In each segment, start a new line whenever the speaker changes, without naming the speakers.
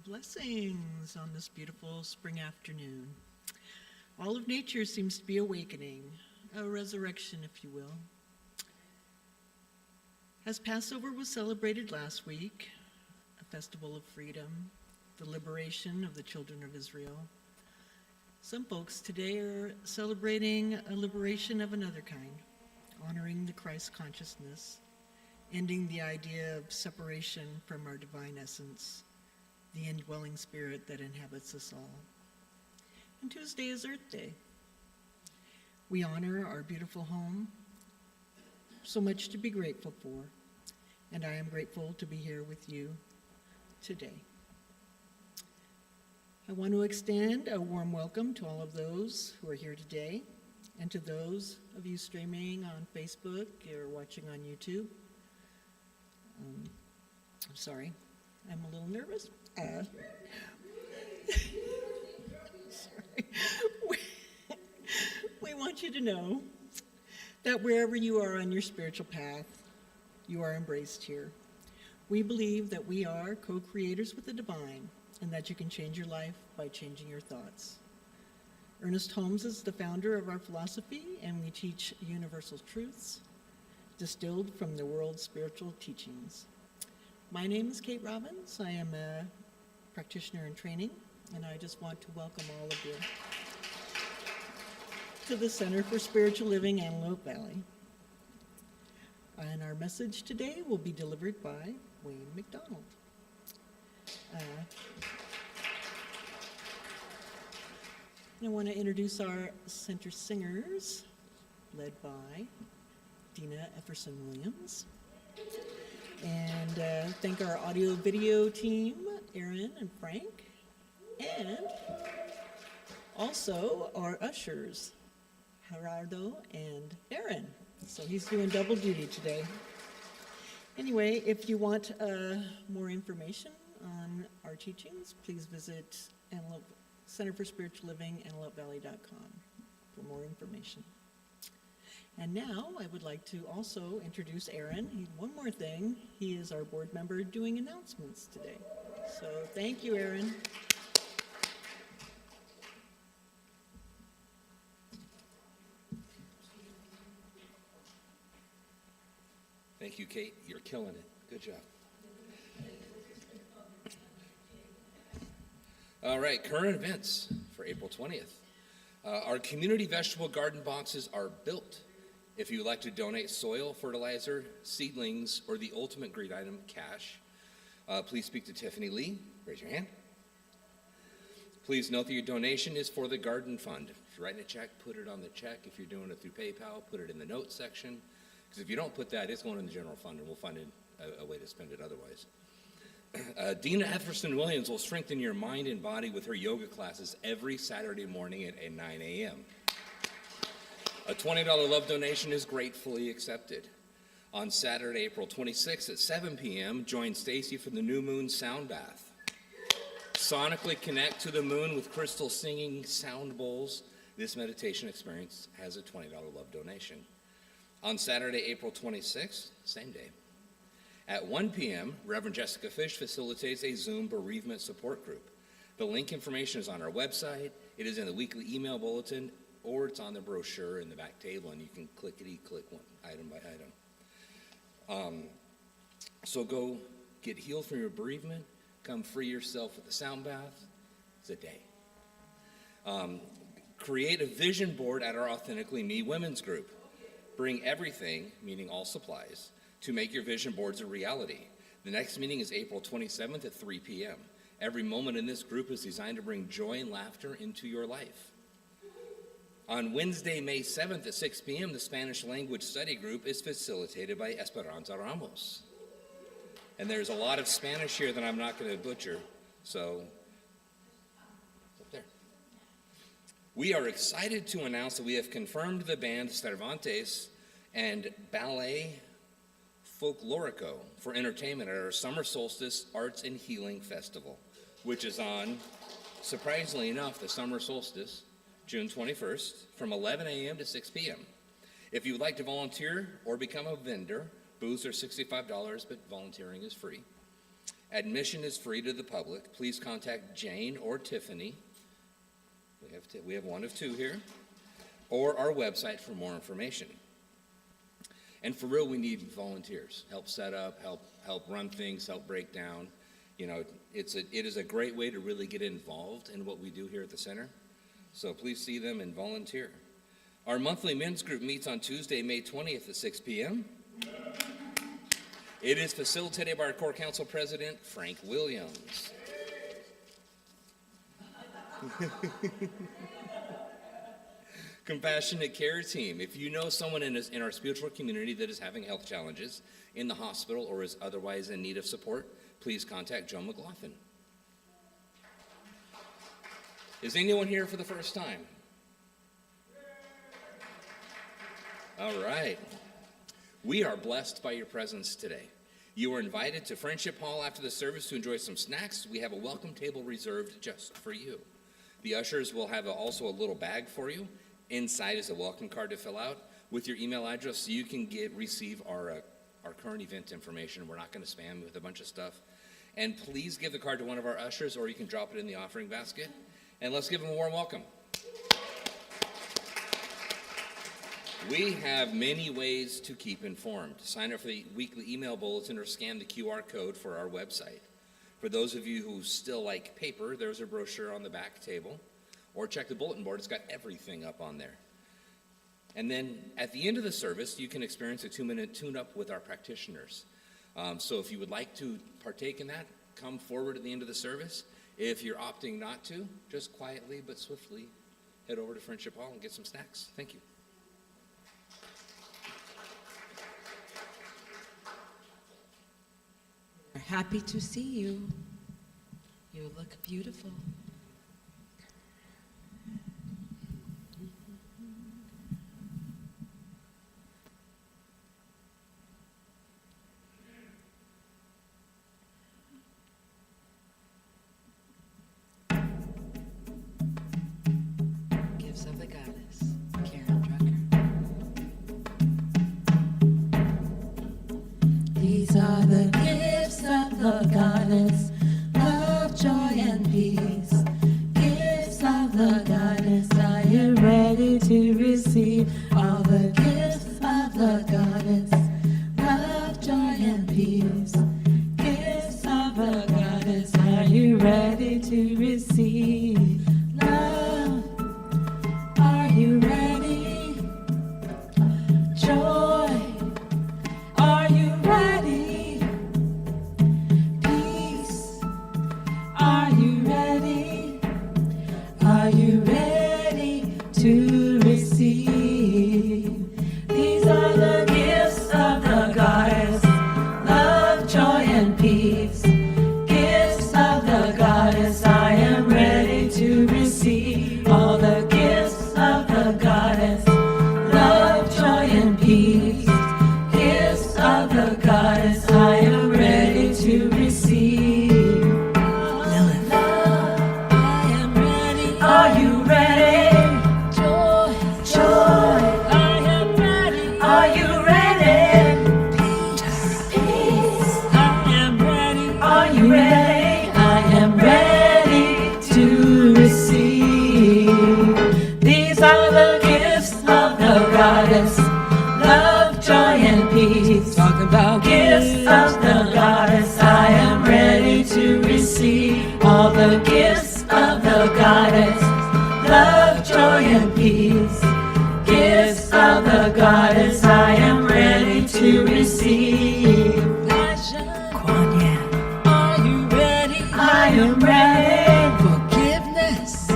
Blessings on this beautiful spring afternoon. All of nature seems to be awakening, a resurrection, if you will. As Passover was celebrated last week, a festival of freedom, the liberation of the children of Israel, some folks today are celebrating a liberation of another kind, honoring the Christ consciousness, ending the idea of separation from our divine essence, the indwelling spirit that inhabits us all. And Tuesday is Earth Day. We honor our beautiful home, so much to be grateful for, and I am grateful to be here with you today. I want to extend a warm welcome to all of those who are here today, and to those of you streaming on Facebook or watching on YouTube. I'm sorry, I'm a little nervous. Sorry. We want you to know that wherever you are on your spiritual path, you are embraced here. We believe that we are co-creators with the divine, and that you can change your life by changing your thoughts. Ernest Holmes is the founder of our philosophy, and we teach universal truths distilled from the world's spiritual teachings. My name is Kate Robbins. I am a practitioner in training, and I just want to welcome all of you to the Center for Spiritual Living, Antelope Valley. And our message today will be delivered by Wayne McDonald. I want to introduce our center singers, led by Dina Efferson-Williams. And thank our audio-video team, Aaron and Frank. And also our ushers, Gerardo and Aaron. So he's doing double duty today. Anyway, if you want more information on our teachings, please visit Antelope Center for Spiritual Living, antelopevalley.com for more information. And now I would like to also introduce Aaron. One more thing, he is our board member doing announcements today. So thank you, Aaron.
Thank you, Kate. You're killing it. Good job. All right, current events for April 20th. Our community vegetable garden boxes are built. If you would like to donate soil, fertilizer, seedlings, or the ultimate great item, cash, please speak to Tiffany Lee. Raise your hand. Please note that your donation is for the garden fund. If you're writing a check, put it on the check. If you're doing it through PayPal, put it in the notes section. Because if you don't put that, it's going in the general fund, and we'll find a way to spend it otherwise. Dina Efferson-Williams will strengthen your mind and body with her yoga classes every Saturday morning at 9 a.m. A $20 love donation is gratefully accepted. On Saturday, April 26th at 7 p.m., join Stacy for the New Moon Sound Bath. Sonically connect to the moon with crystal singing sound bowls. This meditation experience has a $20 love donation. On Saturday, April 26th, same day, at 1 p.m., Reverend Jessica Fish facilitates a Zoom bereavement support group. The link information is on our website. It is in the weekly email bulletin, or it's on the brochure in the back table, and you can click one item by item. So go get healed from your bereavement. Come free yourself with the sound bath. It's a day. Create a vision board at our Authentically Me women's group. Bring everything, meaning all supplies, to make your vision boards a reality. The next meeting is April 27th at 3 p.m. Every moment in this group is designed to bring joy and laughter into your life. On Wednesday, May 7th at 6 p.m., the Spanish language study group is facilitated by Esperanza Ramos. And there's a lot of Spanish here that I'm not going to butcher, so up there. We are excited to announce that we have confirmed the band Cervantes and Ballet Folklorico for entertainment at our Summer Solstice Arts and Healing Festival, which is on, surprisingly enough, the summer solstice, June 21st, from 11 a.m. to 6 p.m. If you would like to volunteer or become a vendor, booths are $65, but volunteering is free. Admission is free to the public. Please contact Jane or Tiffany. We have one of two here, or our website for more information. And for real, we need volunteers. Help set up, help run things, help break down. You know, it is a great way to really get involved in what we do here at the center. So please see them and volunteer. Our monthly men's group meets on Tuesday, May 20th at 6 p.m. It is facilitated by our core council president, Frank Williams. Compassionate care team. If you know someone in our spiritual community that is having health challenges in the hospital or is otherwise in need of support, please contact Joe McLaughlin. Is anyone here for the first time? All right. We are blessed by your presence today. You are invited to Friendship Hall after the service to enjoy some snacks. We have a welcome table reserved just for you. The ushers will have also a little bag for you. Inside is a welcome card to fill out with your email address so you can receive our current event information. We're not going to spam with a bunch of stuff. And please give the card to one of our ushers, or you can drop it in the offering basket. And let's give them a warm welcome. We have many ways to keep informed. Sign up for the weekly email bulletin or scan the QR code for our website. For those of you who still like paper, there's a brochure on the back table. Or check the bulletin board. It's got everything up on there. And then at the end of the service, you can experience a 2-minute tune-up with our practitioners. So if you would like to partake in that, come forward at the end of the service. If you're opting not to, just quietly but swiftly head over to Friendship Hall and get some snacks. Thank you.
We're happy to see you. You look beautiful. Gifts of the Goddess, Karen Drucker. These are the gifts of the Goddess, love, joy, and peace. Gifts of the Goddess, are you ready to receive all the gifts of the Goddess, love, joy, and peace? Gifts of the Goddess, are you ready to receive love? Are you ready? Joy, are you ready? Peace, are you ready? Are you ready to receive? These are the gifts of the Goddess, love, joy, and peace. Gifts of the Goddess, I am ready to receive all the gifts of the Goddess, love, joy, and peace. Gifts of the Goddess, I am ready to receive. Lilith, I am ready. Are you ready? Joy, joy, I am ready. Are you ready? Peace, I am ready. Are you ready? I am ready to receive. These are the gifts of the Goddess, love, joy, and peace. Talking about gifts of the Goddess, I am ready to receive all the gifts of the Goddess, love, joy, and peace. Gifts of the Goddess, I am ready to receive. Kuan Yin, are you ready? I am ready. Forgiveness,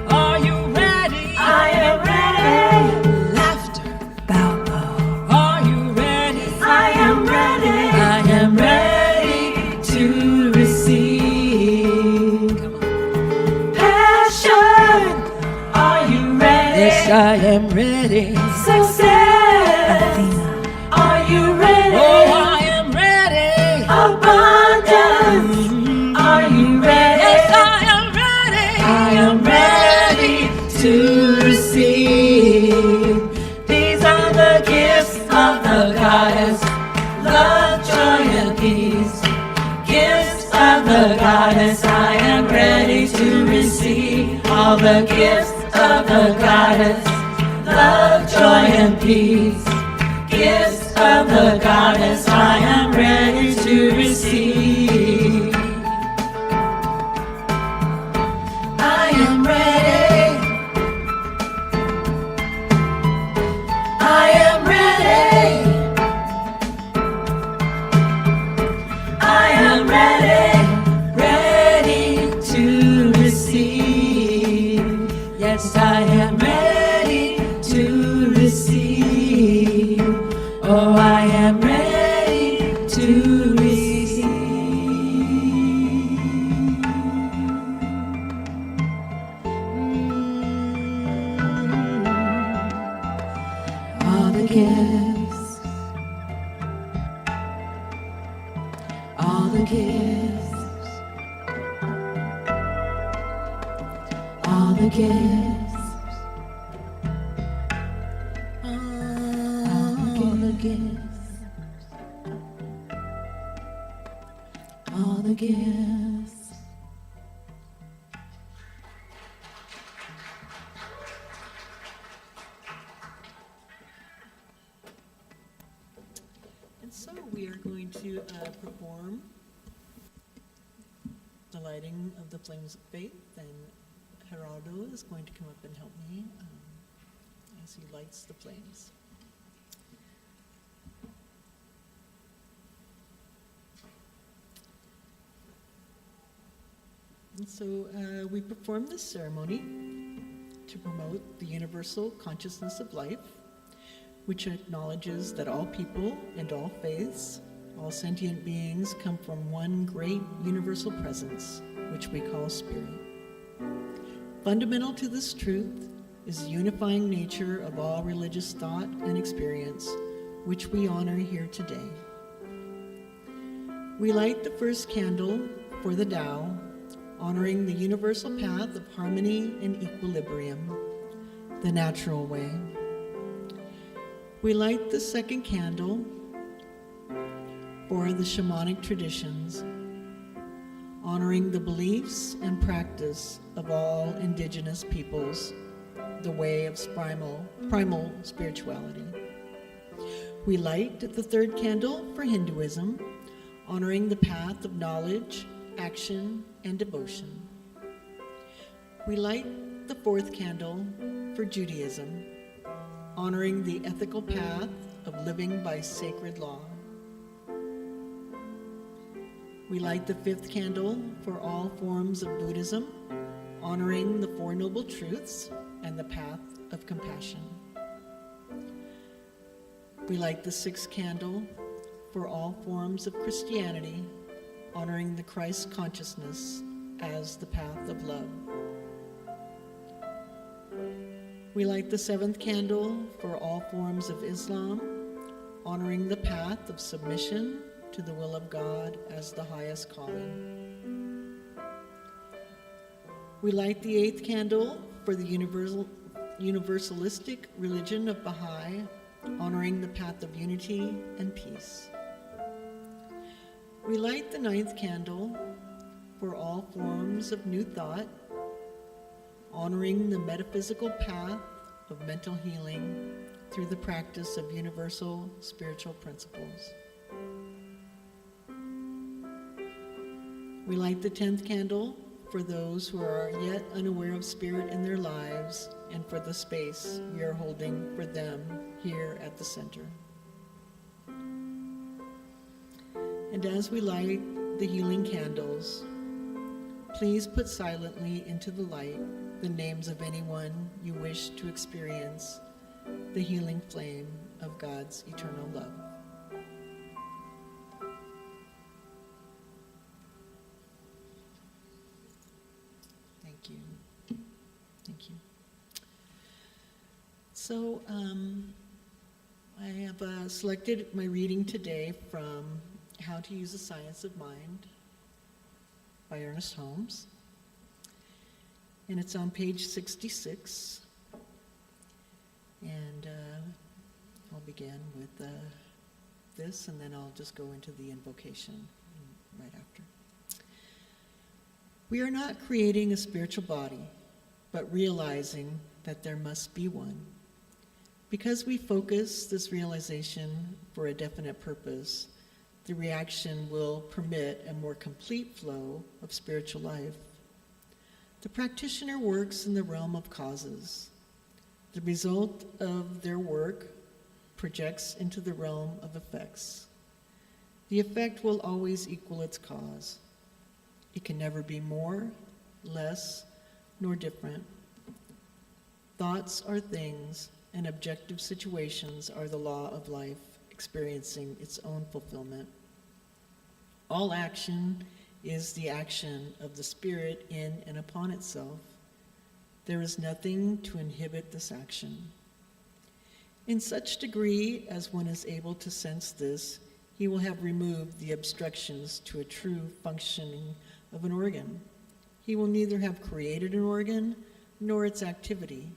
are you ready? I am ready. Laughter, bow low, are you ready? I am ready. I am ready to receive. Come on. Passion, are you ready? Yes, I am ready. Success, Athena, are you ready? Oh, I am ready. Abundance, are you ready? Yes, I am ready. I am ready to receive. These are the gifts of the Goddess, love, joy, and peace. Gifts goddess, I am ready to receive all the gifts of the goddess. Love, joy, and peace. Gifts of the goddess, I am ready to receive. I am ready. I am ready. I am ready, ready to receive. Yes, I am ready to receive. Oh, I am ready to receive. All the gifts, all the gifts, all the gifts, all the gifts, all the gifts.
And so we are going to perform the lighting of the flames of faith, and Gerardo is going to come up and help me as he lights the flames. And so we perform this ceremony to promote the universal consciousness of life, which acknowledges that all people and all faiths, all sentient beings come from one great universal presence, which we call spirit. Fundamental to this truth is the unifying nature of all religious thought and experience, which we honor here today. We light the first candle for the Tao, honoring the universal path of harmony and equilibrium, the natural way. We light the second candle for the shamanic traditions, honoring the beliefs and practice of all indigenous peoples, the way of primal spirituality. We light the third candle for Hinduism, honoring the path of knowledge, action, and devotion. We light the fourth candle for Judaism, honoring the ethical path of living by sacred law. We light the fifth candle for all forms of Buddhism, honoring the Four Noble Truths and the path of compassion. We light the sixth candle for all forms of Christianity, honoring the Christ consciousness as the path of love. We light the seventh candle for all forms of Islam, honoring the path of submission to the will of God as the highest calling. We light the eighth candle for the universalistic religion of Baha'i, honoring the path of unity and peace. We light the ninth candle for all forms of new thought, honoring the metaphysical path of mental healing through the practice of universal spiritual principles. We light the 10th candle for those who are yet unaware of spirit in their lives and for the space we are holding for them here at the center. And as we light the healing candles, please put silently into the light the names of anyone you wish to experience the healing flame of God's eternal love. Thank you. Thank you. So I have selected my reading today from How to Use the Science of Mind by Ernest Holmes. And it's on page 66. And I'll begin with this, and then I'll just go into the invocation right after. We are not creating a spiritual body, but realizing that there must be one. Because we focus this realization for a definite purpose, the reaction will permit a more complete flow of spiritual life. The practitioner works in the realm of causes. The result of their work projects into the realm of effects. The effect will always equal its cause. It can never be more, less, nor different. Thoughts are things, and objective situations are the law of life, experiencing its own fulfillment. All action is the action of the Spirit in and upon itself. There is nothing to inhibit this action. In such degree as one is able to sense this, he will have removed the obstructions to a true functioning of an organ. He will neither have created an organ nor its activity.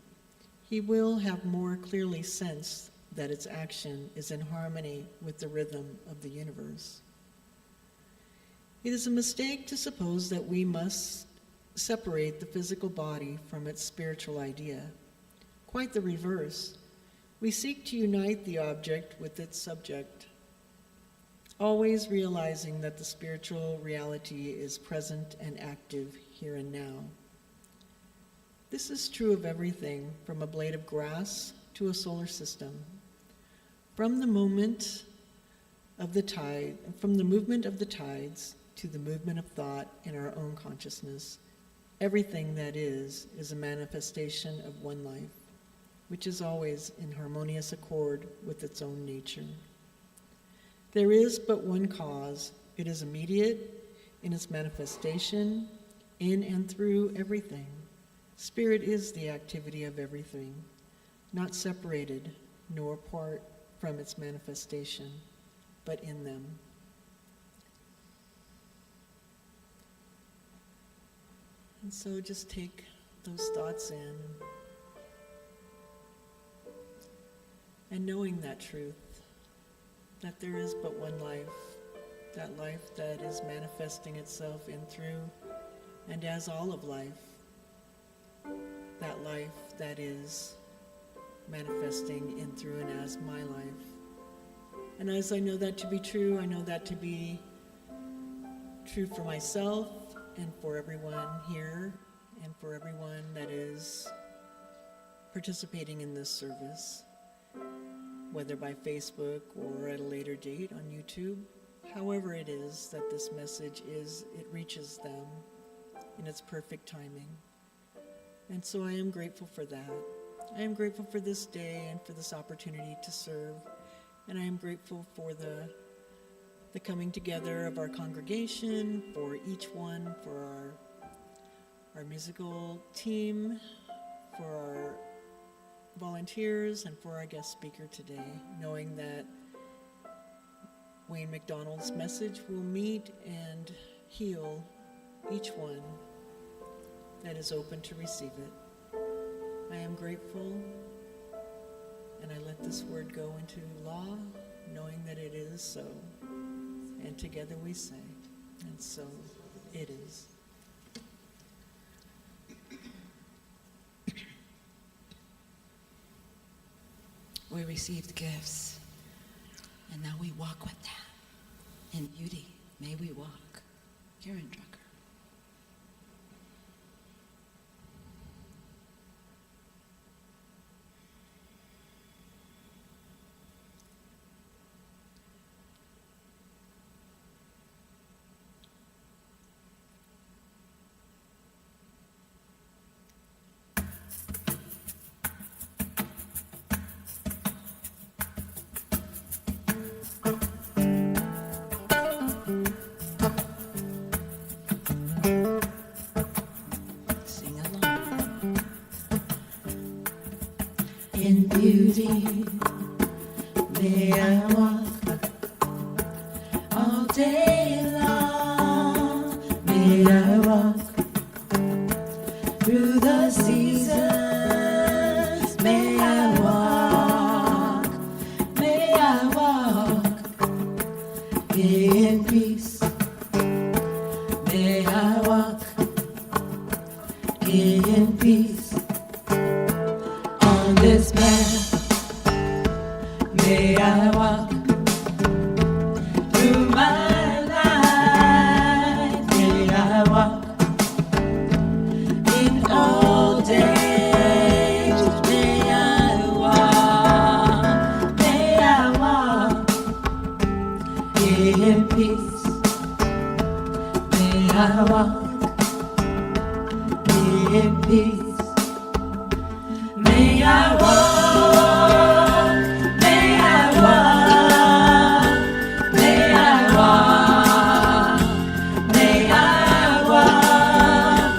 He will have more clearly sensed that its action is in harmony with the rhythm of the universe. It is a mistake to suppose that we must separate the physical body from its spiritual idea. Quite the reverse. We seek to unite the object with its subject, always realizing that the spiritual reality is present and active here and now. This is true of everything, from a blade of grass to a solar system. From the movement of the tides to the movement of thought in our own consciousness, everything that is a manifestation of one life, which is always in harmonious accord with its own nature. There is but one cause. It is immediate in its manifestation, in and through everything. Spirit is the activity of everything, not separated nor apart from its manifestation, but in them. And so just take those thoughts in, and knowing that truth, that there is but one life, that life that is manifesting itself in, through, and as all of life, that life that is manifesting in, through, and as my life. And as I know that to be true, I know that to be true for myself and for everyone here and for everyone that is participating in this service, whether by Facebook or at a later date on YouTube. However it is that this message it reaches them in its perfect timing. And so I am grateful for that. I am grateful for this day and for this opportunity to serve. And I am grateful for the coming together of our congregation, for each one, for our musical team, for our volunteers, and for our guest speaker today, knowing that Wayne McDonald's message will meet and heal each one that is open to receive it. I am grateful, and I let this word go into law, knowing that it is so. And together we say, and so it is.
We received gifts, and now we walk with them. In beauty, may we walk. Karen Drucker. In beauty, may I walk all day long. May I walk through the seasons. May I walk in peace. May I walk His path. May I walk through my life. May I walk in old age. May I walk. May I walk in peace. May I walk in peace. May I walk, may I walk, may I walk, may I walk,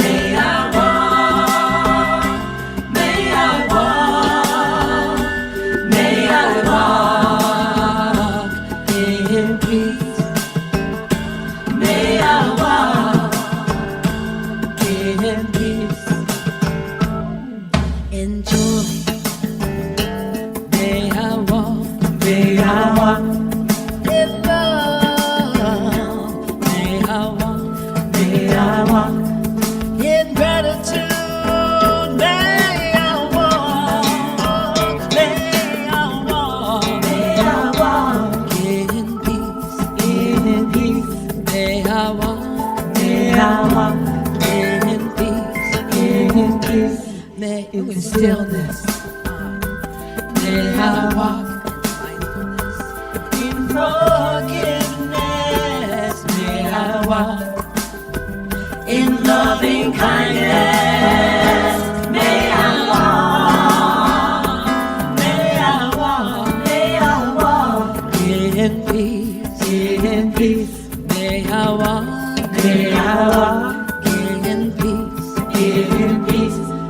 may I walk, may I walk, may I walk in peace. May I walk in peace. In joy, may I walk, may I walk in love, may I walk in gratitude, may I walk, may I walk in peace, may I walk in peace. May in stillness, may I walk in forgiveness, may I walk in loving kindness, may I walk, may I walk, may I walk in peace, may I walk, may I walk in peace.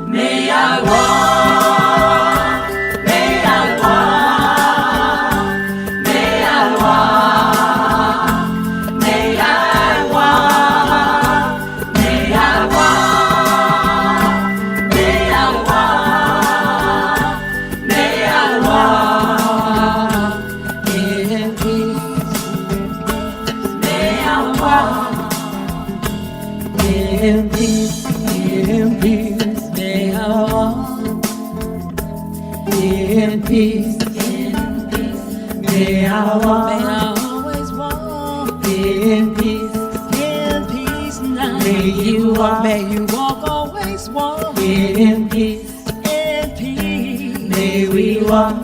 May I walk, may I walk, may I walk, may I walk, may I walk, may I walk, may I walk in peace. May I walk in peace, in peace. May I walk in peace, in peace. May I walk, may I always walk in peace now. May you walk, always walk in peace, in peace. May we walk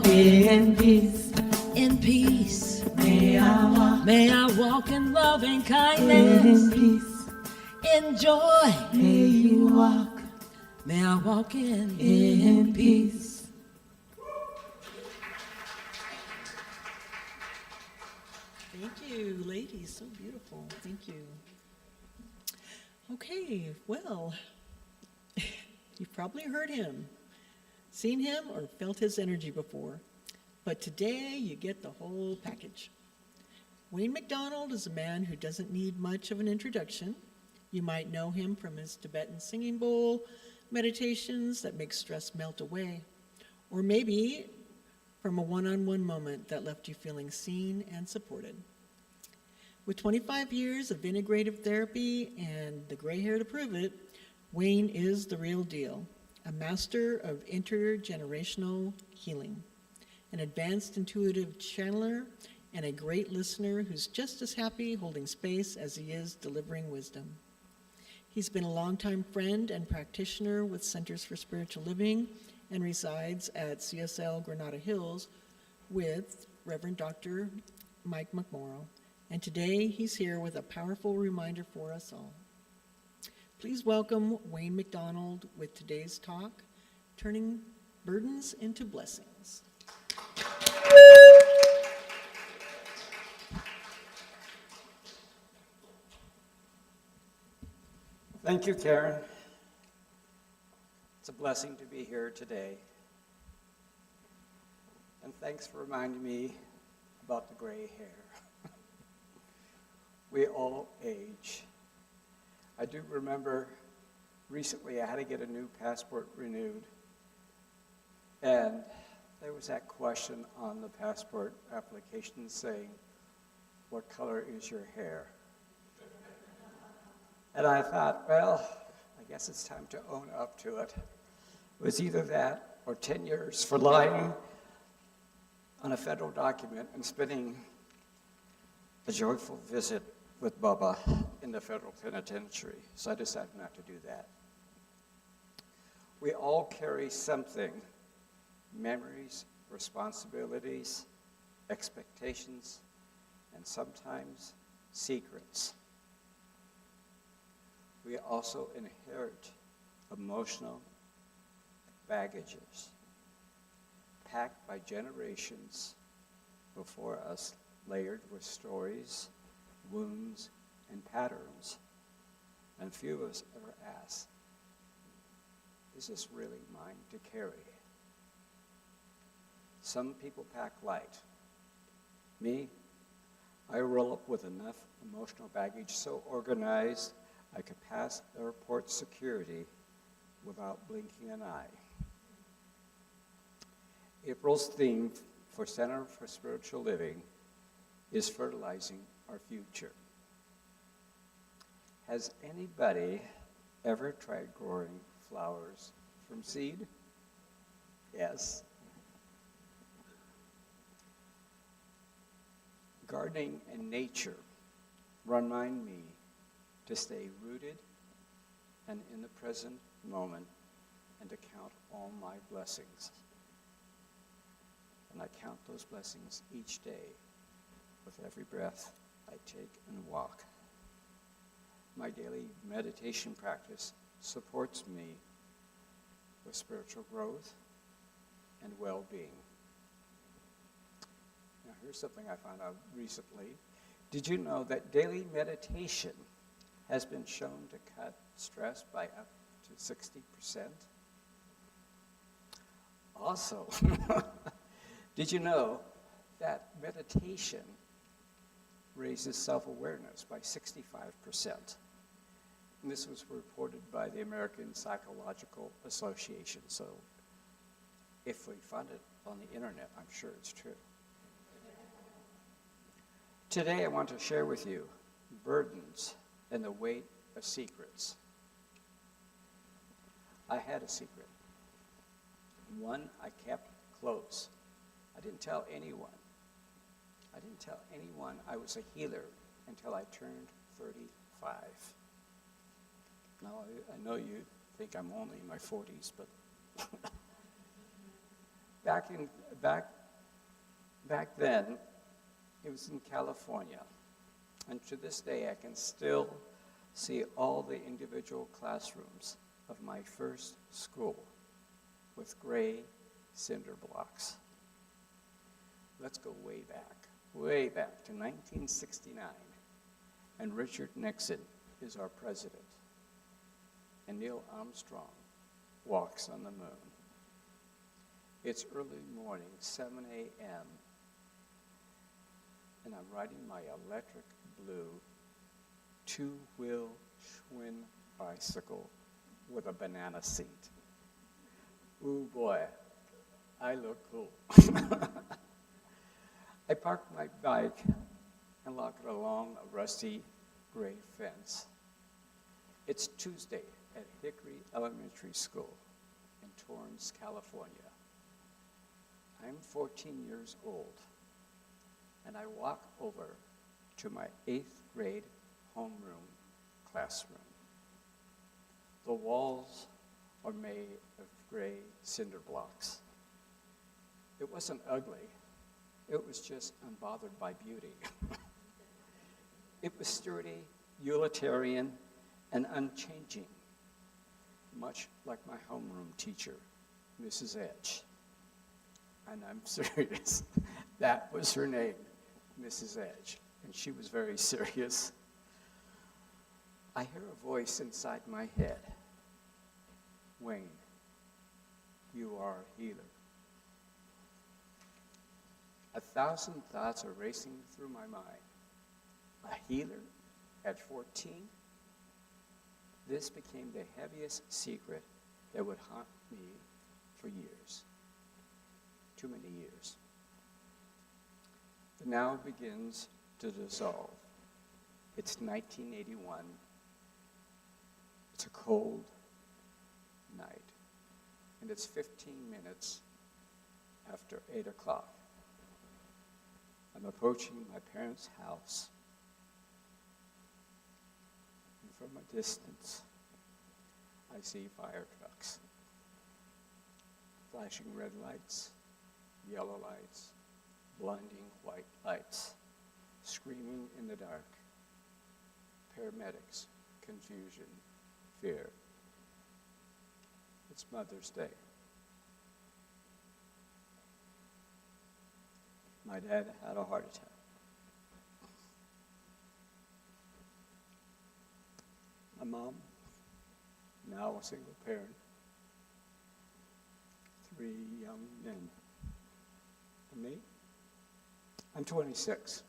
in peace, in peace. May I walk in loving kindness, in peace. In joy, may you walk, may I walk in peace.
Thank you, ladies, so beautiful, thank you. Okay, well, you've probably heard him, seen him, or felt his energy before, but today you get the whole package. Wayne McDonald is a man who doesn't need much of an introduction. You might know him from his Tibetan singing bowl meditations that make stress melt away, or maybe from a one-on-one moment that left you feeling seen and supported. With 25 years of integrative therapy and the gray hair to prove it, Wayne is the real deal, a master of intergenerational healing, an advanced intuitive channeler, and a great listener who's just as happy holding space as he is delivering wisdom. He's been a longtime friend and practitioner with Centers for Spiritual Living and resides at CSL Granada Hills with Reverend Dr. Mike McMorrow. And today he's here with a powerful reminder for us all. Please welcome Wayne McDonald with today's talk, Turning Burdens into Blessings.
Thank you, Karen. It's a blessing to be here today. And thanks for reminding me about the gray hair. We all age. I do remember recently I had to get a new passport renewed. And there was that question on the passport application saying, "What color is your hair?" And I thought, well, I guess it's time to own up to it. It was either that or 10 years for lying on a federal document and spending a joyful visit with Bubba in the federal penitentiary. So I decided not to do that. We all carry something, memories, responsibilities, expectations, and sometimes secrets. We also inherit emotional baggages packed by generations before us, layered with stories, wounds, and patterns. And few of us ever ask, is this really mine to carry? Some people pack light. Me, I roll up with enough emotional baggage so organized I could pass airport security without blinking an eye. April's theme for Center for Spiritual Living is fertilizing our future. Has anybody ever tried growing flowers from seed? Yes. Gardening and nature remind me to stay rooted and in the present moment and to count all my blessings. And I count those blessings each day with every breath I take and walk. My daily meditation practice supports me with spiritual growth and well-being. Now, here's something I found out recently. Did you know that daily meditation has been shown to cut stress by up to 60%? Also, did you know that meditation raises self-awareness by 65%? And this was reported by the American Psychological Association. So if we found it on the internet, I'm sure it's true. Today I want to share with you burdens and the weight of secrets. I had a secret. One I kept close. I didn't tell anyone. I didn't tell anyone I was a healer until I turned 35. Now, I know you think I'm only in my 40s, but back then, it was in California. And to this day, I can still see all the individual classrooms of my first school with gray cinder blocks. Let's go way back to 1969. And Richard Nixon is our president. And Neil Armstrong walks on the moon. It's early morning, 7 a.m., and I'm riding my electric blue two-wheel Schwinn bicycle with a banana seat. Ooh boy, I look cool. I parked my bike and walked along a rusty gray fence. It's Tuesday at Hickory Elementary School in Torrance, California. I'm 14 years old, and I walk over to my 8th grade homeroom classroom. The walls are made of gray cinder blocks. It wasn't ugly. It was just unbothered by beauty. It was sturdy, utilitarian, and unchanging, much like my homeroom teacher, Mrs. Edge. And I'm serious. That was her name, Mrs. Edge. And she was very serious. I hear a voice inside my head. Wayne, you are a healer. 1,000 thoughts are racing through my mind. A healer at 14? This became the heaviest secret that would haunt me for years. Too many years. The now begins to dissolve. It's 1981. It's a cold night. and it's 15 minutes after 8 o'clock. I'm approaching my parents' house, and from a distance, I see fire trucks, flashing red lights, yellow lights, blinding white lights, screaming in the dark. Paramedics, confusion, fear. It's Mother's Day. My dad had a heart attack. My mom, now a single parent, 3 young men. And me, I'm 26,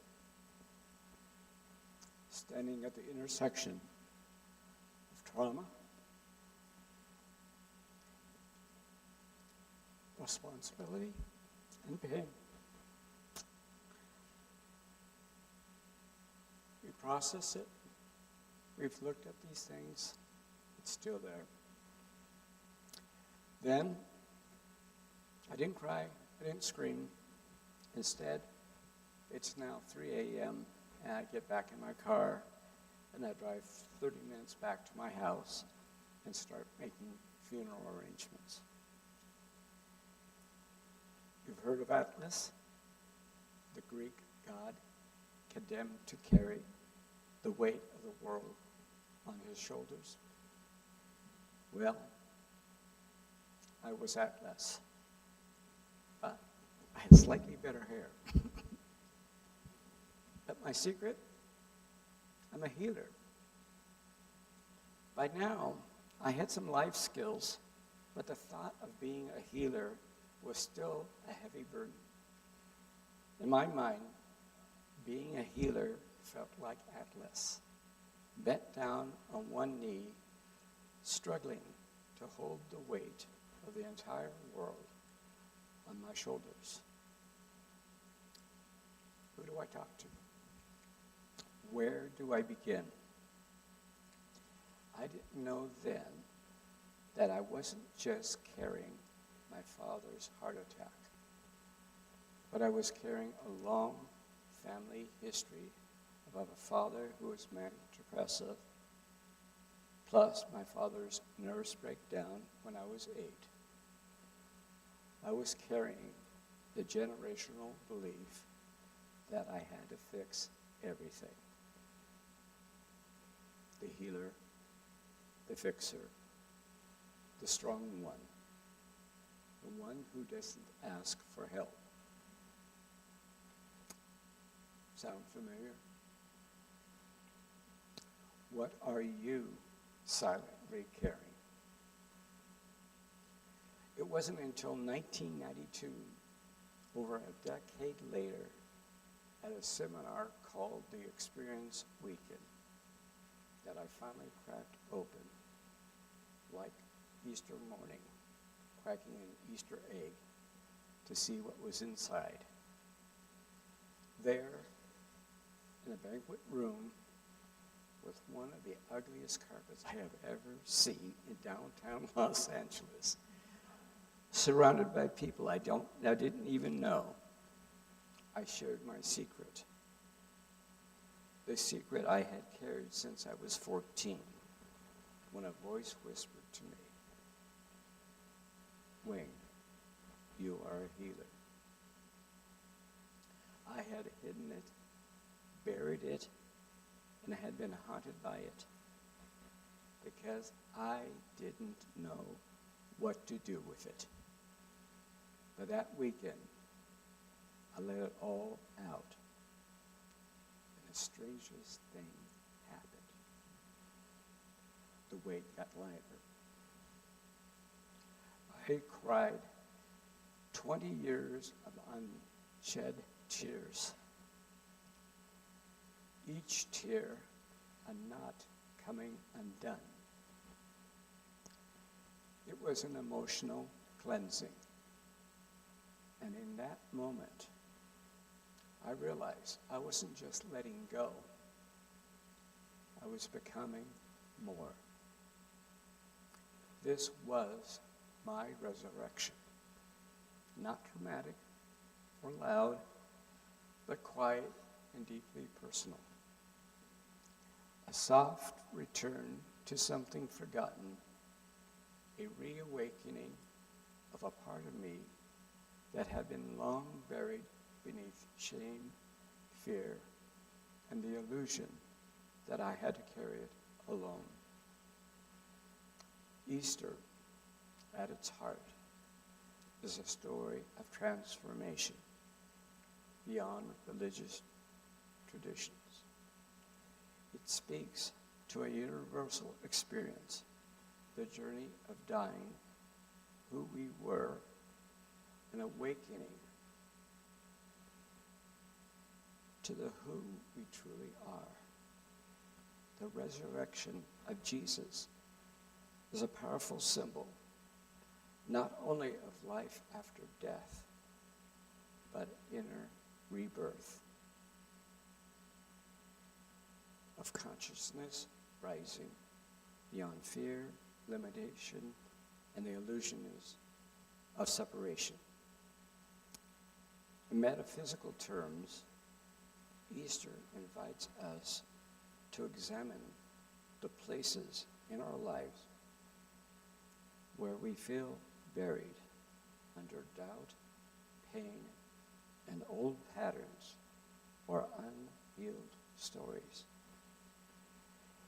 standing at the intersection of trauma, responsibility, and pain. We process it. We've looked at these things. It's still there. Then, I didn't cry. I didn't scream. Instead, it's now 3 a.m., and I get back in my car, and I drive 30 minutes back to my house and start making funeral arrangements. You've heard of Atlas, the Greek god condemned to carry the weight of the world on his shoulders? Well, I was Atlas, but I had slightly better hair. But my secret, I'm a healer. By now, I had some life skills, but the thought of being a healer was still a heavy burden. In my mind, being a healer felt like Atlas, bent down on one knee, struggling to hold the weight of the entire world on my shoulders. Who do I talk to? Where do I begin? I didn't know then that I wasn't just carrying my father's heart attack, but I was carrying a long family history of a father who was manic depressive, plus my father's nervous breakdown when I was 8. I was carrying the generational belief that I had to fix everything. The healer, the fixer, the strong one, the one who doesn't ask for help. Sound familiar? What are you silently carrying? It wasn't until 1992, over a decade later, at a seminar called the Experience Weekend, that I finally cracked open, like Easter morning, cracking an Easter egg to see what was inside. There, in a banquet room, with one of the ugliest carpets I have ever seen in downtown Los Angeles, surrounded by people I didn't even know, I shared my secret. The secret I had carried since I was 14, when a voice whispered to me, "Wayne, you are a healer." I had hidden it, buried it, and had been haunted by it because I didn't know what to do with it. But that weekend, I let it all out, and the strangest thing happened. The weight got lighter. I cried 20 years of unshed tears. Each tear a knot coming undone. It was an emotional cleansing. And in that moment, I realized I wasn't just letting go. I was becoming more. This was my resurrection. Not dramatic or loud, but quiet and deeply personal. A soft return to something forgotten, a reawakening of a part of me that had been long buried beneath shame, fear, and the illusion that I had to carry it alone. Easter, at its heart, is a story of transformation beyond religious traditions. It speaks to a universal experience, the journey of dying who we were and awakening to the who we truly are. The resurrection of Jesus is a powerful symbol, not only of life after death, but inner rebirth of consciousness rising beyond fear, limitation, and the illusions of separation. In metaphysical terms, Easter invites us to examine the places in our lives where we feel buried under doubt, pain, and old patterns or unhealed stories.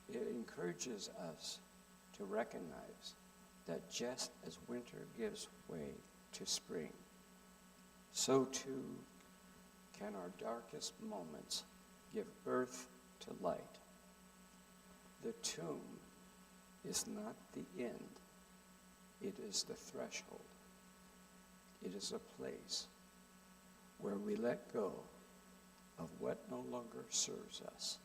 It encourages us to recognize that just as winter gives way to spring, so too can our darkest moments give birth to light. The tomb is not the end, it is the threshold. It is a place where we let go of what no longer serves us,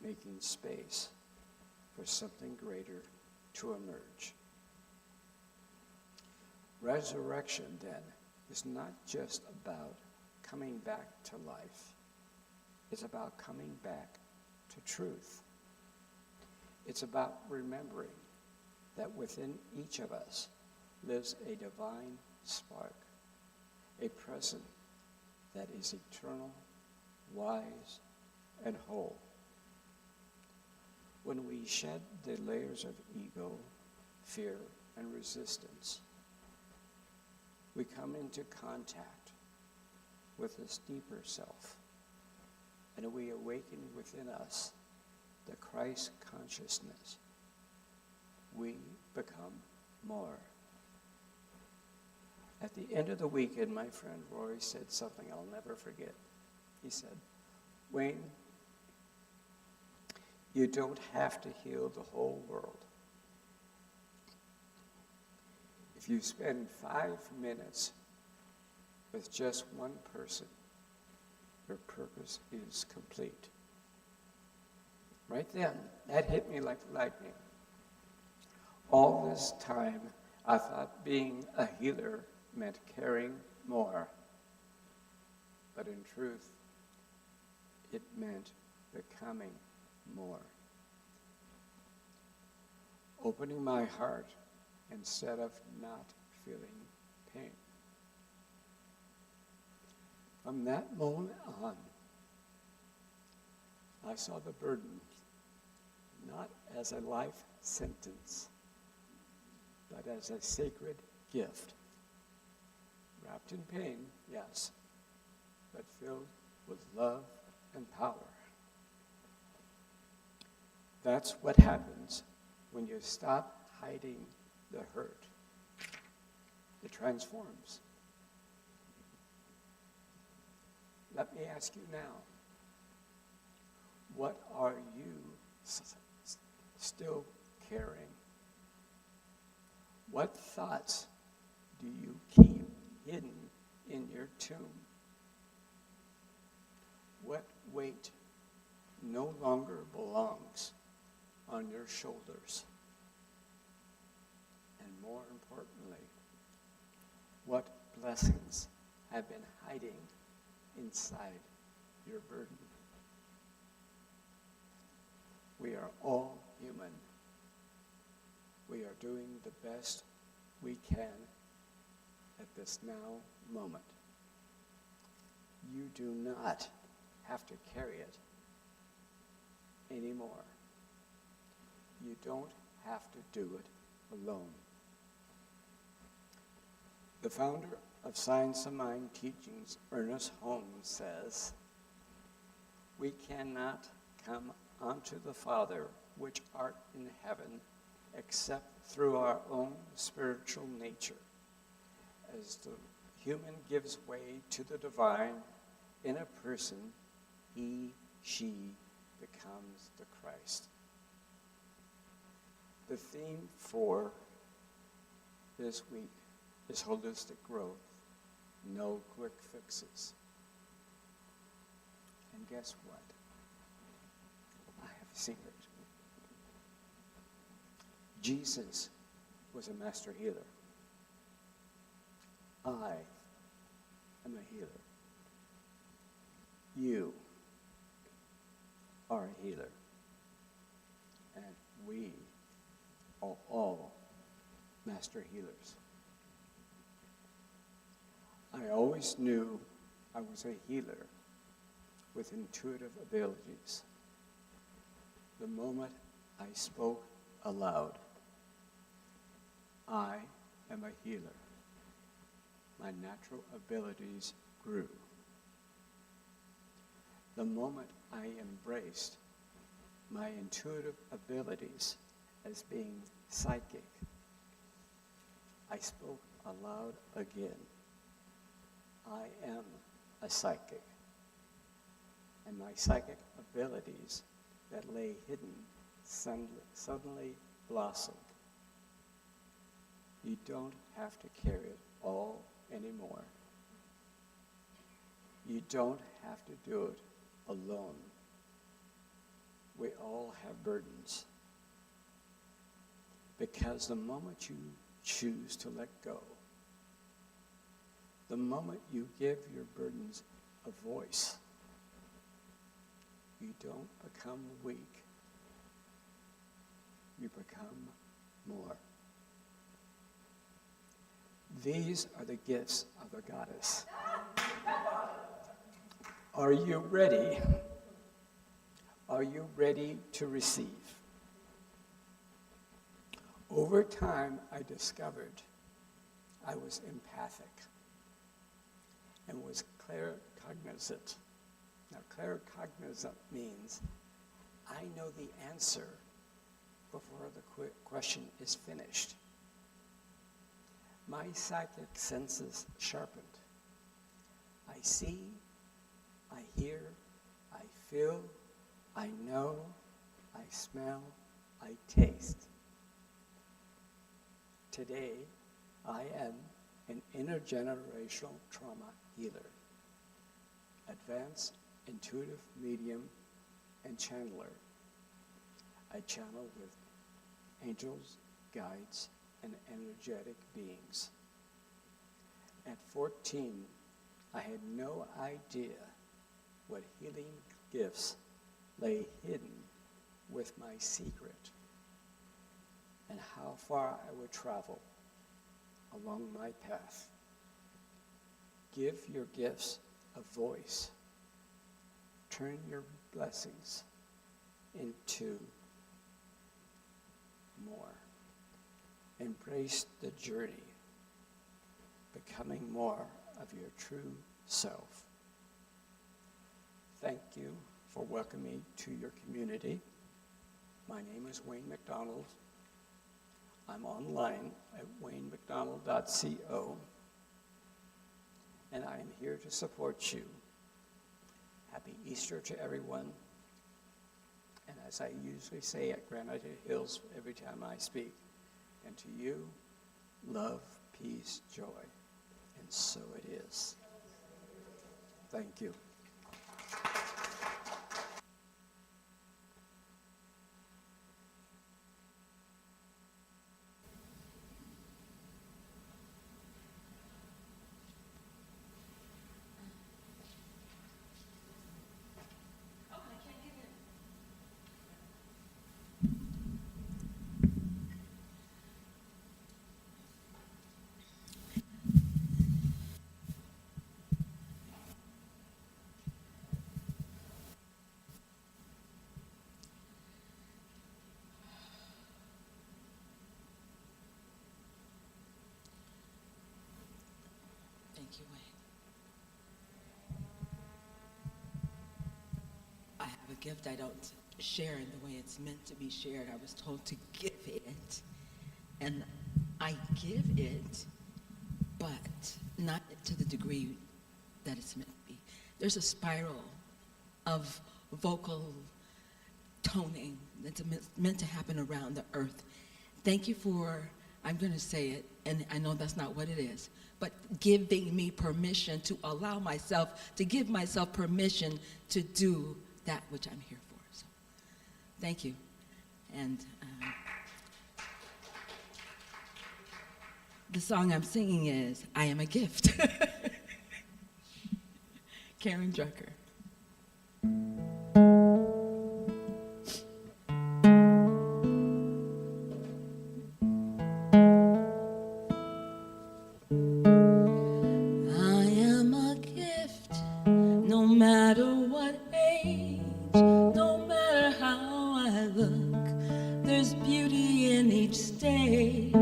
making space for something greater to emerge. Resurrection, then, is not just about coming back to life. It's about coming back to truth. It's about remembering that within each of us lives a divine spark, a presence that is eternal, wise, and whole. When we shed the layers of ego, fear, and resistance, we come into contact with this deeper self, and we awaken within us the Christ consciousness. We become more. At the end of the weekend, my friend Rory said something I'll never forget. He said, "Wayne, you don't have to heal the whole world. If you spend 5 minutes with just one person, your purpose is complete." Right then, that hit me like lightning. All this time, I thought being a healer meant caring more. But in truth, it meant becoming more. Opening my heart instead of not feeling pain. From that moment on, I saw the burden not as a life sentence, but as a sacred gift. Wrapped in pain, yes, but filled with love and power. That's what happens when you stop hiding the hurt. It transforms. Let me ask you now, what are you still carrying? What thoughts do you keep hidden in your tomb? What weight no longer belongs on your shoulders? And more importantly, what blessings have been hiding inside your burden? We are all human. We are doing the best we can at this now moment. You do not have to carry it anymore. You don't have to do it alone. The founder of Science of Mind Teachings, Ernest Holmes, says, "We cannot come unto the Father which art in heaven except through our own spiritual nature. As the human gives way to the divine in a person, she becomes the Christ." The theme for this week is holistic growth, no quick fixes. And guess what? I have a secret. Jesus was a master healer. I am a healer. You are a healer. And we are all master healers. I always knew I was a healer with intuitive abilities. The moment I spoke aloud, I am a healer, my natural abilities grew. The moment I embraced my intuitive abilities as being psychic, I spoke aloud again. I am a psychic, and my psychic abilities that lay hidden suddenly blossomed. You don't have to carry it all anymore. You don't have to do it alone. We all have burdens. Because the moment you choose to let go, the moment you give your burdens a voice, you don't become weak. You become more. These are the gifts of the goddess. Are you ready? Are you ready to receive? Over time, I discovered I was empathic and was claircognizant. Now, claircognizant means I know the answer before the question is finished. My psychic senses sharpened. I see, I hear, I feel, I know, I smell, I taste. Today, I am an intergenerational trauma healer, advanced intuitive medium and channeler. I channel with angels, guides, and energetic beings. At 14, I had no idea what healing gifts lay hidden with my secret and how far I would travel along my path. Give your gifts a voice. Turn your blessings into more. Embrace the journey, becoming more of your true self. Thank you for welcoming me to your community. My name is Wayne McDonald. I'm online at waynemcdonald.co, and I am here to support you. Happy Easter to everyone. And as I usually say at Granite Hills every time I speak, and to you, love, peace, joy. And so it is. Thank you.
Thank you, Wayne. I have a gift I don't share in the way it's meant to be shared. I was told to give it, and I give it, but not to the degree that it's meant to be. There's a spiral of vocal toning that's meant to happen around the earth. Thank you for, I'm going to say it, and I know that's not what it is, but giving me permission to allow myself, to give myself permission to do that which I'm here for. So, thank you. And the song I'm singing is I Am a Gift. Karen Drucker. I am a gift, no matter what age, no matter how I look, there's beauty in each stage.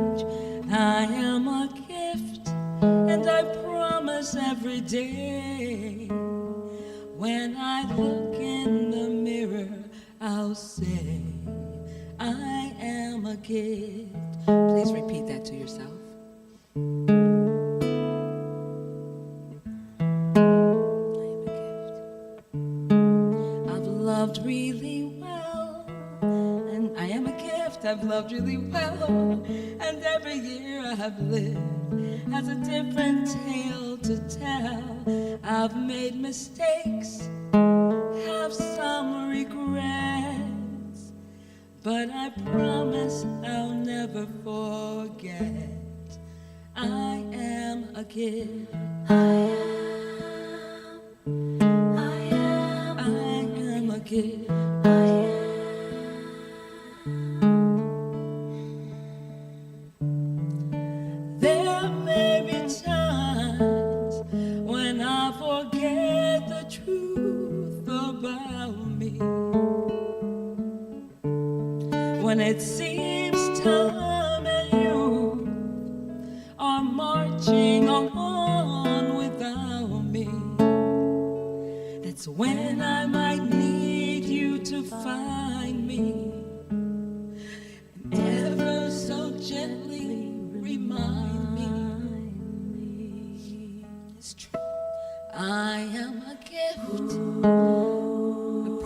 I am a gift, and I promise every day, when I look in the mirror, I'll say, I am a gift. Please repeat that to yourself. I've loved really well, and I am a gift. I've loved really well, and every year I've lived has a different tale to tell. I've made mistakes, have some regrets, but I promise I'll never forget. I am a gift. I am a gift. There may be times when I forget the truth about me, when it seems time and you are marching on without me. That's when I might need you to find me, and ever so gently remind me. It's true. I am a gift, a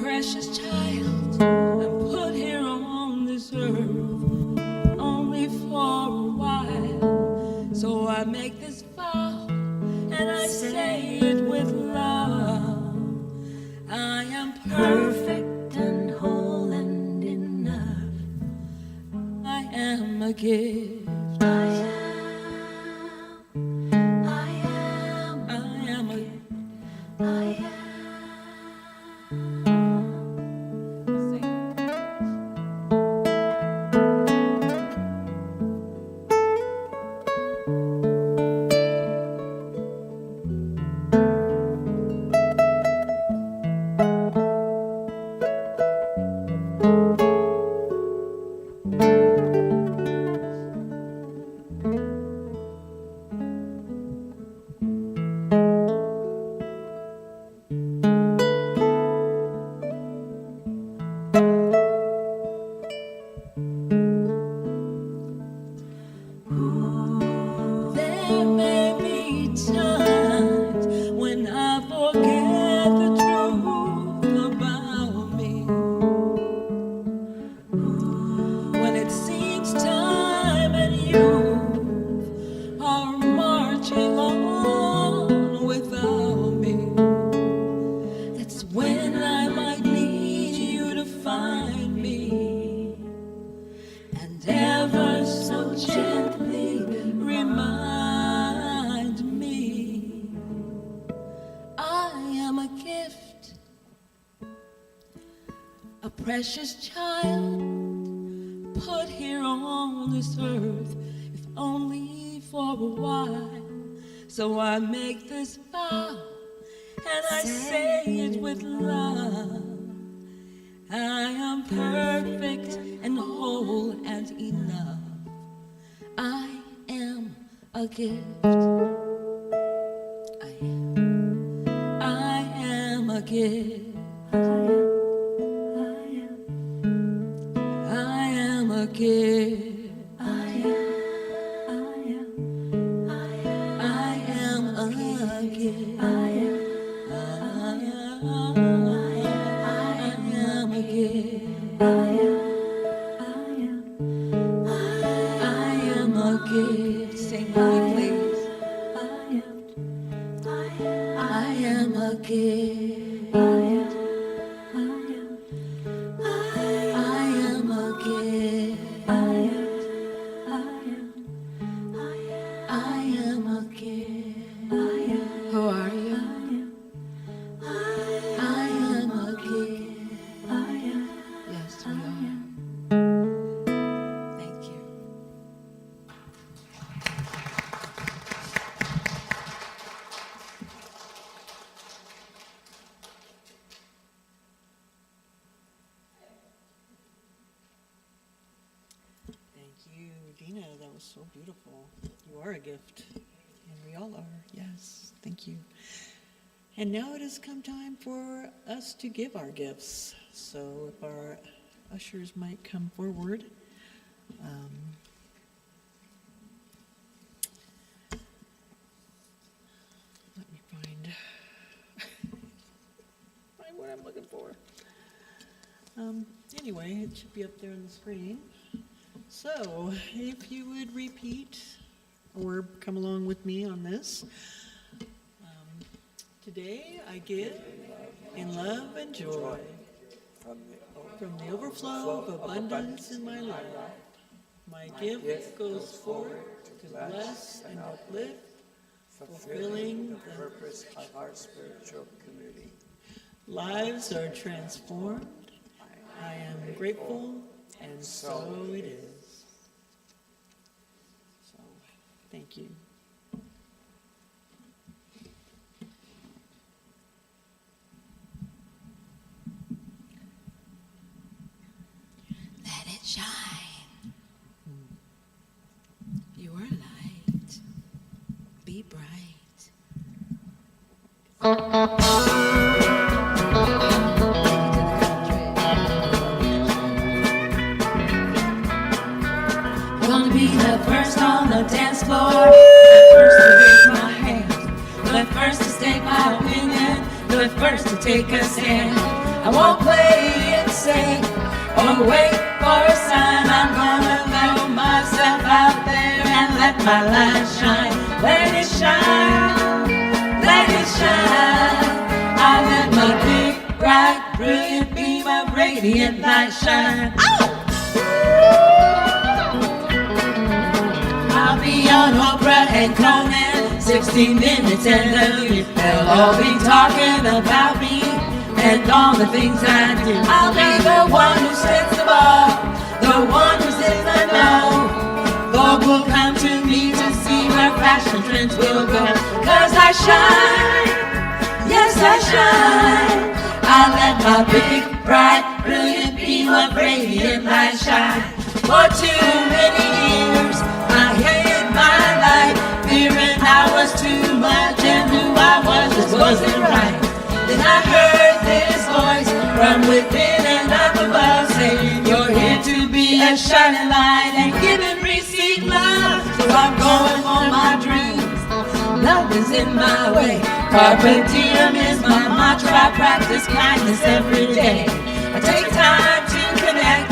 precious child. I'm put here on this earth only for a while. So I make this vow, and I say it with love. I am perfect and whole and enough. I am a gift. I am a gift. I am. There may be times when I forget the truth about me, when it seems time and you are marching on without me. That's when I might need you to find me, and ever so gently remind me. I am a gift, a precious child, put here on this earth, if only for a while. So I make this vow, and I say it with love. I am perfect and whole and enough. I am a gift. gift. I am a gift. I am a gift. I am a gift. I am a gift. Sing with me, please. I am a gift. I am a gift. I am a gift. Who are you? I am a gift. Yes, we are. Thank you.
Thank you, Dina. That was so beautiful. You are a gift, and we all are. Yes, thank you. And now it has come time for us to give our gifts. So if our ushers might come forward. Let me find what I'm looking for. Anyway, it should be up there on the screen. So, if you would repeat or come along with me on this. Today I give in love and joy from the overflow of abundance in my life. My gift goes forward to bless and uplift, fulfilling the
purpose of our spiritual community.
lives are transformed. I am grateful, and so it is. So, thank you.
Let it shine. Your light. Be bright. Gonna be the first on the dance floor, the first to raise my hand, the first to state my opinion, the first to take a stand. I won't play it safe or wait for a sign. I'm gonna throw myself out there and let my light shine. Let it shine, let it shine. I let my big, bright, brilliant beam of radiant light shine. I'll be on Oprah and Conan, 60 Minutes and a View. They'll all be talking about me and all the things I do. I'll be the one who sets the bar, the one who says I know. Folk will come to me to see where fashion trends will go. 'Cause I shine, yes I shine. I let my big, bright, brilliant beam of radiant light shine. For too many years I hid my light, fearing I was too much and who I was just wasn't right. Then I heard this voice from within and up above saying, you're here to be a shining light and give and receive love. So I'm going for my dreams, nothing's in my way. Carpe diem is my mantra, I practice kindness every day. I take time to connect,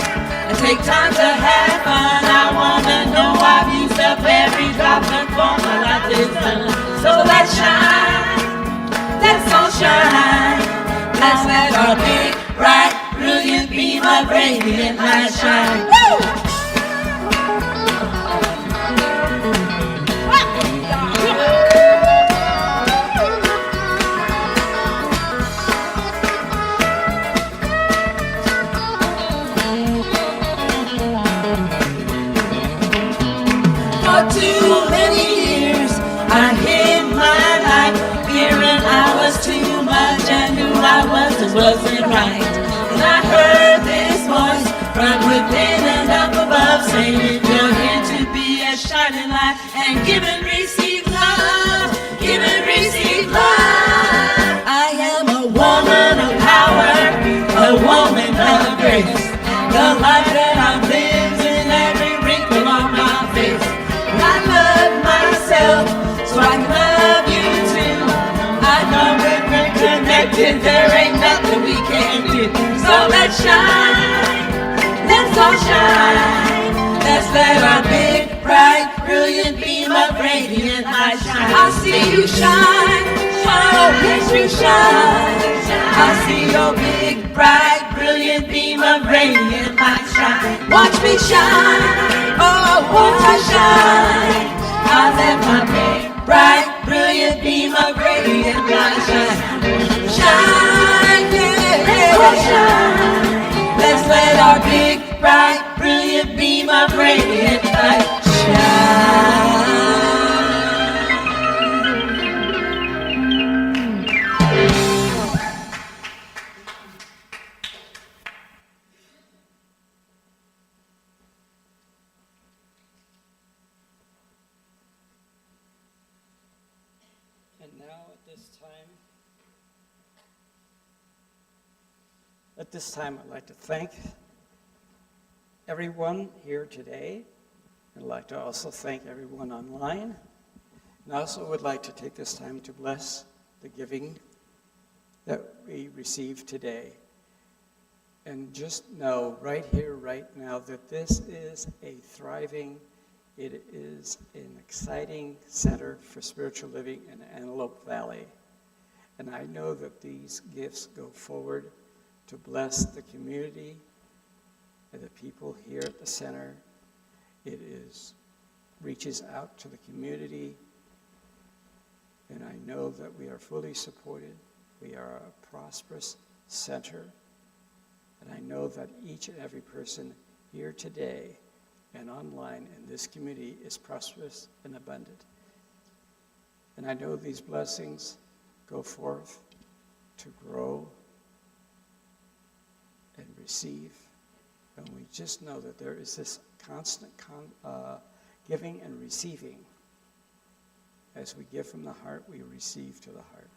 I take time to have fun. I wanna know I've used up every drop before my life is done. So let's shine, let's all shine. Let's let our big, bright, brilliant beam of radiant light shine. Woo! For too many years I hid my light, fearing I was too much and who I was just wasn't right. And I heard this voice from within and up above saying, you're here to be a shining light and give and receive love, give and receive love. I am a woman
did, there ain't nothing we can't do. So let's shine, let's all shine. Let's let our big, bright, brilliant beam of radiant light shine. I see you shine, oh, yes you shine. I see your big, bright, brilliant beam of radiant light shine. Watch me shine, oh, watch me shine. I let my big, bright, brilliant beam of radiant light shine. Shine, yeah, yeah, shine. Let's let our big, bright, brilliant beam of radiant light shine.
And now at this time, I'd like to thank everyone here today. I'd like to also thank everyone online. And I also would like to take this time to bless the giving that we received today. And just know right here, right now, that this is a thriving, it is an exciting center for spiritual living in Antelope Valley. And I know that these gifts go forward to bless the community and the people here at the center. It reaches out to the community, and I know that we are fully supported. We are a prosperous center, and I know that each and every person here today and online in this community is prosperous and abundant. And I know these blessings go forth to grow and receive. And we just know that there is this constant giving and receiving. As we give from the heart, we receive to the heart.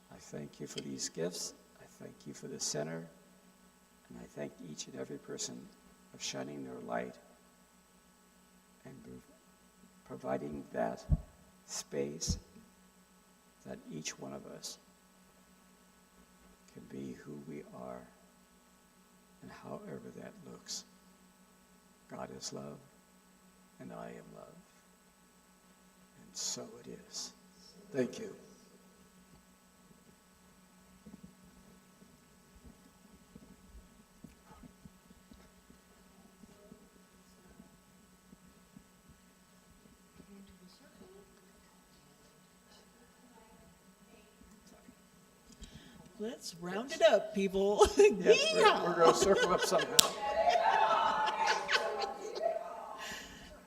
I thank you for these gifts. I thank you for the center. And I thank each and every person of shining their light and providing that space that each one of us can be who we are, and however that looks. God is love, and I am love. And so it is. Thank you.
Let's round it up, people.
Yes,
Yeehaw!
we're going to circle up somehow.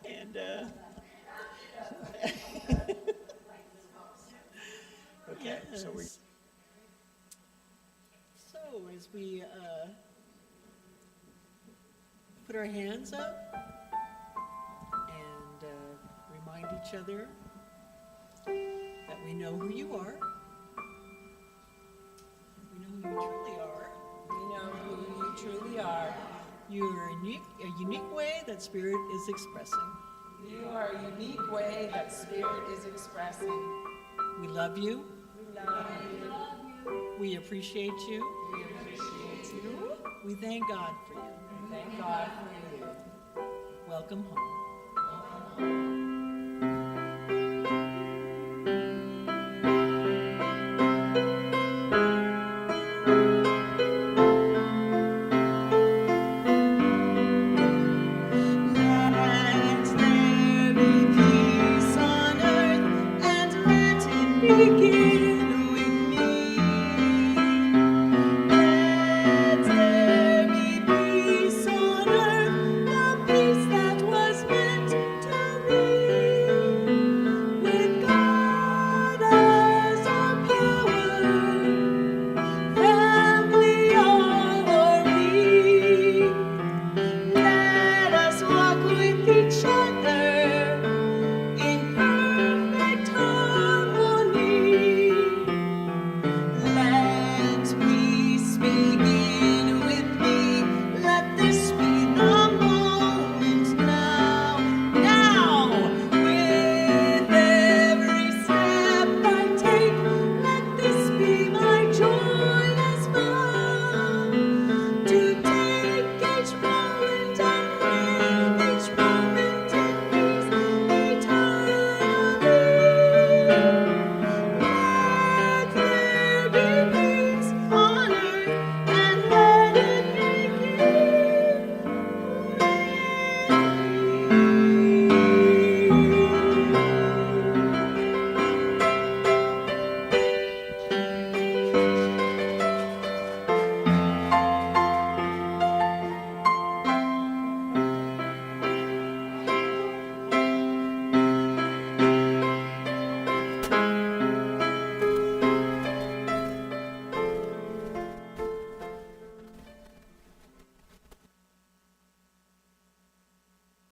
And
Okay, so we.
yes. So as we put our hands up and remind each other that we know who you are. We know who you truly are.
We know who you truly are.
You are a unique way that Spirit is expressing.
You are a unique way that Spirit is expressing.
We love you.
We love you.
We appreciate you.
We appreciate you.
We thank God for you.
We thank God for you.
Welcome home.
Let there be peace on earth, and let it begin.